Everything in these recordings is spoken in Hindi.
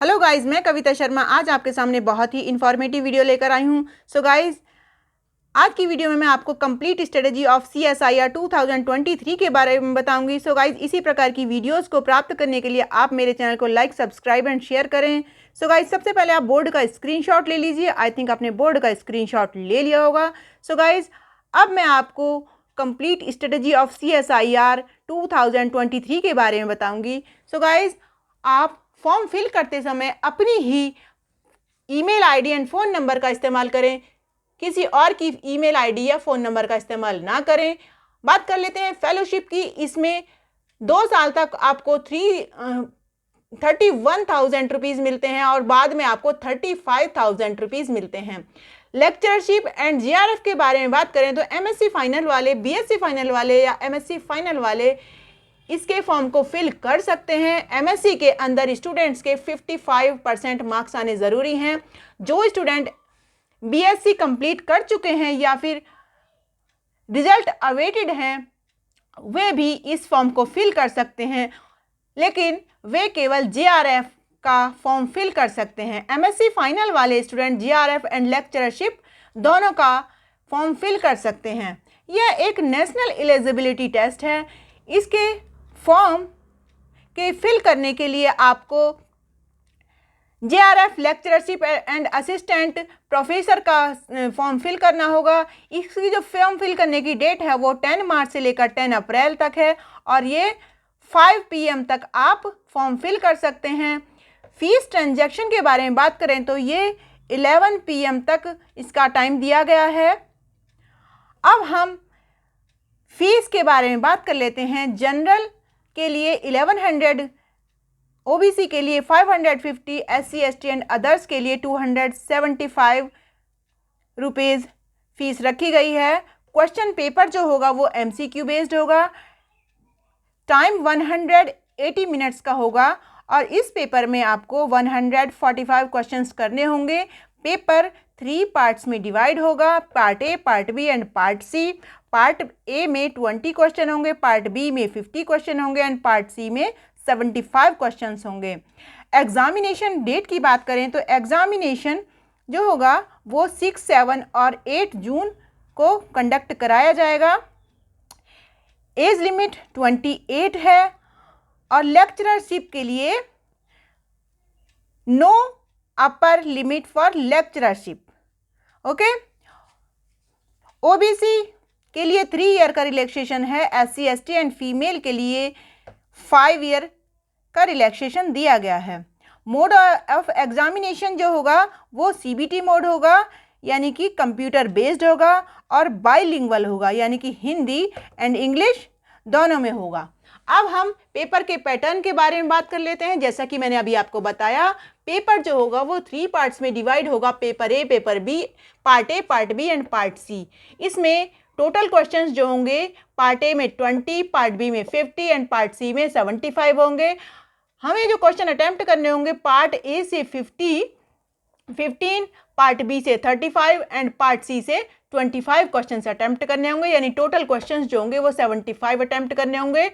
हेलो गाइस, मैं कविता शर्मा आज आपके सामने बहुत ही इन्फॉर्मेटिव वीडियो लेकर आई हूँ। सो गाइस, आज की वीडियो में मैं आपको कंप्लीट स्ट्रेटजी ऑफ CSIR 2023 के बारे में बताऊंगी। सो गाइस, इसी प्रकार की वीडियोस को प्राप्त करने के लिए आप मेरे चैनल को लाइक, सब्सक्राइब एंड शेयर करें। सो गाइस, सबसे पहले आप बोर्ड का स्क्रीनशॉट ले लीजिए। आई थिंक आपने बोर्ड का स्क्रीनशॉट ले लिया होगा। सो गाइस, अब मैं आपको कंप्लीट स्ट्रेटजी ऑफ CSIR 2023 के बारे में बताऊंगी। सो गाइस, आप फॉर्म फिल करते समय अपनी ही email ID and phone number का इस्तेमाल करें, किसी और की ईमेल आईडी या फ़ोन नंबर का इस्तेमाल ना करें। बात कर लेते हैं फेलोशिप की। इसमें 2 साल तक आपको 31,000 रुपीज़ मिलते हैं और बाद में आपको 35,000 रुपीज़ मिलते हैं। लेक्चरशिप एंड GRF के बारे में बात करें तो MSc फाइनल वाले, BSc फाइनल वाले या MSc फाइनल वाले इसके फॉर्म को फिल कर सकते हैं। MSc के अंदर स्टूडेंट्स के 55% मार्क्स आने ज़रूरी हैं। जो स्टूडेंट BSc कंप्लीट कर चुके हैं या फिर रिजल्ट अवेटेड हैं वे भी इस फॉर्म को फिल कर सकते हैं, लेकिन वे केवल GRF का फॉर्म फिल कर सकते हैं। MSc फाइनल वाले स्टूडेंट GRF एंड लेक्चरशिप दोनों का फॉर्म फिल कर सकते हैं। यह एक नेशनल एलिजिबिलिटी टेस्ट है। इसके फॉर्म के फिल करने के लिए आपको JRF lectureship and assistant professor का फॉर्म फिल करना होगा। इसकी जो फॉर्म फिल करने की डेट है वो 10 मार्च से लेकर 10 अप्रैल तक है और ये 5 PM तक आप फॉर्म फिल कर सकते हैं। फीस ट्रांजैक्शन के बारे में बात करें तो ये 11 PM तक इसका टाइम दिया गया है। अब हम फीस के बारे में बात कर लेते हैं। जनरल के लिए 1100, OBC के लिए 550, SC ST एंड अदर्स के लिए 275 रुपीज़ फीस रखी गई है। क्वेश्चन पेपर जो होगा वो MCQ बेस्ड होगा। टाइम 180 मिनट्स का होगा और इस पेपर में आपको 145 क्वेश्चंस करने होंगे। पेपर 3 पार्ट्स में डिवाइड होगा, part A, part B and part C। Part A में 20 क्वेश्चन होंगे, पार्ट B में 50 क्वेश्चन होंगे एंड पार्ट C में 75 क्वेश्चंस होंगे। एग्जामिनेशन डेट की बात करें तो एग्जामिनेशन जो होगा वो 6, 7 और 8 जून को कंडक्ट कराया जाएगा। एज लिमिट 28 है और लेक्चरशिप के लिए no upper limit for lectureship. Okay. OBC के लिए 3 ईयर का रिलैक्सेशन है। SC ST एंड फीमेल के लिए 5 ईयर का रिलैक्सेशन दिया गया है। मोड ऑफ एग्जामिनेशन जो होगा वो CBT मोड होगा, यानी कि कंप्यूटर बेस्ड होगा और बाइलिंगुअल होगा, यानी कि हिंदी एंड इंग्लिश दोनों में होगा। अब हम पेपर के पैटर्न के बारे में बात कर लेते हैं। जैसा कि मैंने अभी आपको बताया, पेपर जो होगा वो 3 पार्ट्स में डिवाइड होगा। Paper A, paper B, part A, part B and part C। इसमें टोटल क्वेश्चंस जो होंगे पार्ट A में 20, पार्ट B में 50 एंड पार्ट C में 75 होंगे। हमें जो क्वेश्चन अटेम्प्ट करने होंगे पार्ट A से 15, पार्ट B से 35 एंड पार्ट C से 25 क्वेश्चंस अटेम्प्ट करने होंगे, यानी टोटल क्वेश्चंस जो होंगे वो 75 अटेम्प्ट करने होंगे।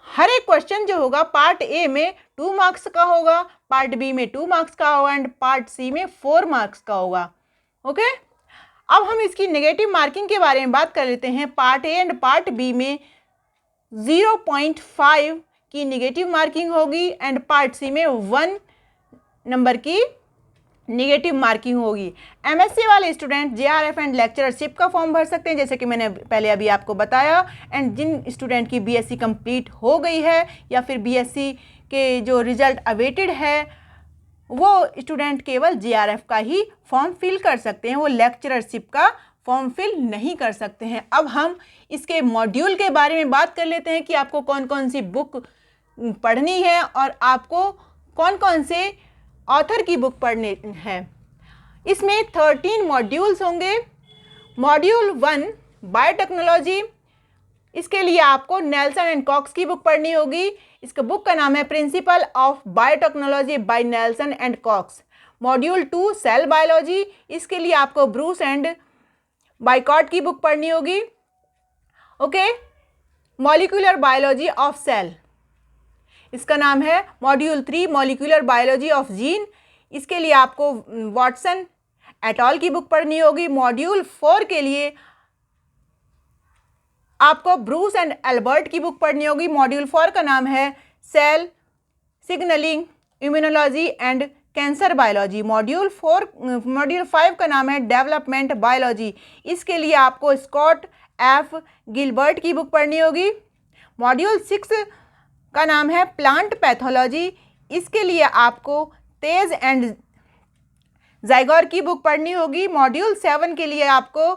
हर एक क्वेश्चन जो होगा पार्ट A में 2 मार्क्स का होगा, पार्ट B में 2 मार्क्स का होगा एंड पार्ट C में 4 मार्क्स का होगा। ओके। अब हम इसकी नेगेटिव मार्किंग के बारे में बात कर लेते हैं। Part A and part B में 0.5 की नेगेटिव मार्किंग होगी एंड पार्ट C में 1 नंबर की नेगेटिव मार्किंग होगी। MSc वाले स्टूडेंट JRF एंड लेक्चरशिप का फॉर्म भर सकते हैं, जैसे कि मैंने पहले अभी आपको बताया। एंड जिन स्टूडेंट की BSc कंप्लीट हो गई है या फिर BSc के जो रिजल्ट अवेटेड है वो स्टूडेंट केवल JRF का ही फॉर्म फिल कर सकते हैं, वो लेक्चरशिप का फॉर्म फिल नहीं कर सकते हैं। अब हम इसके मॉड्यूल के बारे में बात कर लेते हैं कि आपको कौन कौन सी बुक पढ़नी है और आपको कौन कौन से ऑथर की बुक पढ़नी है। इसमें 13 मॉड्यूल्स होंगे। मॉड्यूल 1 बायोटेक्नोलॉजी, इसके लिए आपको नेल्सन एंड कॉक्स की बुक पढ़नी होगी। इसका बुक का नाम है principle of biotechnology by Nelson and Cox. Module 2 cell biology, इसके लिए आपको ब्रूस एंड बाइकॉट की बुक पढ़नी होगी। ओके। मॉलिक्यूलर बायोलॉजी ऑफ सेल, इसका नाम है module 3 molecular biology of gene. इसके लिए आपको वॉटसन एट ऑल की बुक पढ़नी होगी। मॉड्यूल 4 के लिए आपको ब्रूस एंड एल्बर्ट की बुक पढ़नी होगी। मॉड्यूल 4 का नाम है cell signalling immunology and cancer biology. Module 5 का नाम है डेवलपमेंट बायोलॉजी। इसके लिए आपको स्कॉट एफ गिलबर्ट की बुक पढ़नी होगी। मॉड्यूल 6 का नाम है प्लांट पैथोलॉजी। इसके लिए आपको तेज एंड जाइगोर की बुक पढ़नी होगी। मॉड्यूल 7 के लिए आपको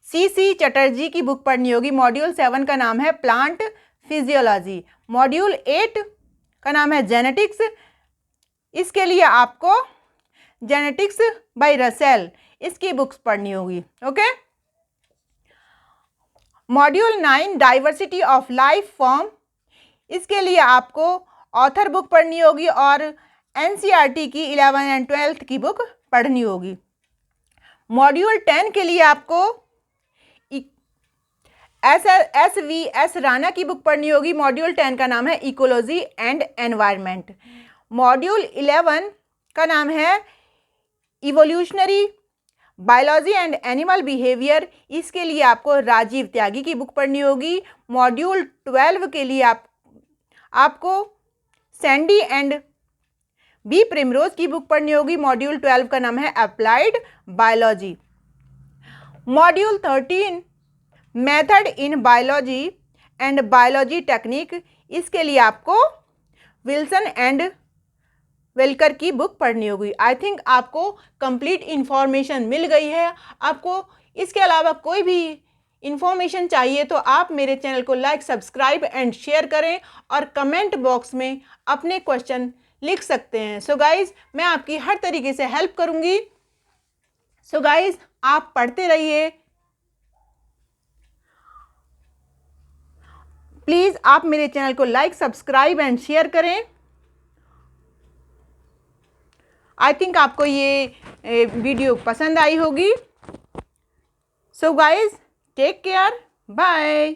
सी चटर्जी की बुक पढ़नी होगी। मॉड्यूल 7 का नाम है प्लांट फिजियोलॉजी। मॉड्यूल 8 का नाम है जेनेटिक्स। इसके लिए आपको जेनेटिक्स बाय रसेल इसकी बुक्स पढ़नी होगी। Okay. Module 9 diversity of life form. इसके लिए आपको ऑथर बुक पढ़नी होगी और एनसीईआरटी की 11 एंड 12 की बुक पढ़नी होगी। मॉड्यूल 10 के लिए आपको एस राणा की बुक पढ़नी होगी। मॉड्यूल 10 का नाम है इकोलॉजी एंड एनवायरनमेंट। मॉड्यूल 11 का नाम है evolutionary biology and animal behaviour. इसके लिए आपको राजीव त्यागी की बुक पढ़नी होगी। मॉड्यूल 12 के लिए आपको सैंडी एंड बी प्रिमरोज की बुक पढ़नी होगी। मॉड्यूल 12 का नाम है applied biology. Module 13 method in biology and biology technique. इसके लिए आपको विल्सन एंड वेलकर की बुक पढ़नी होगी। आई थिंक आपको कंप्लीट इन्फॉर्मेशन मिल गई है। आपको इसके अलावा कोई भी इन्फॉर्मेशन चाहिए तो आप मेरे चैनल को लाइक सब्सक्राइब एंड शेयर करें और कमेंट बॉक्स में अपने क्वेश्चन लिख सकते हैं। सो गाइज मैं आपकी हर तरीके से हेल्प करूंगी। सो गाइज आप पढ़ते रहिए। प्लीज़ आप मेरे चैनल को लाइक सब्सक्राइब एंड शेयर करें। आई थिंक आपको ये वीडियो पसंद आई होगी। So guys take care, bye.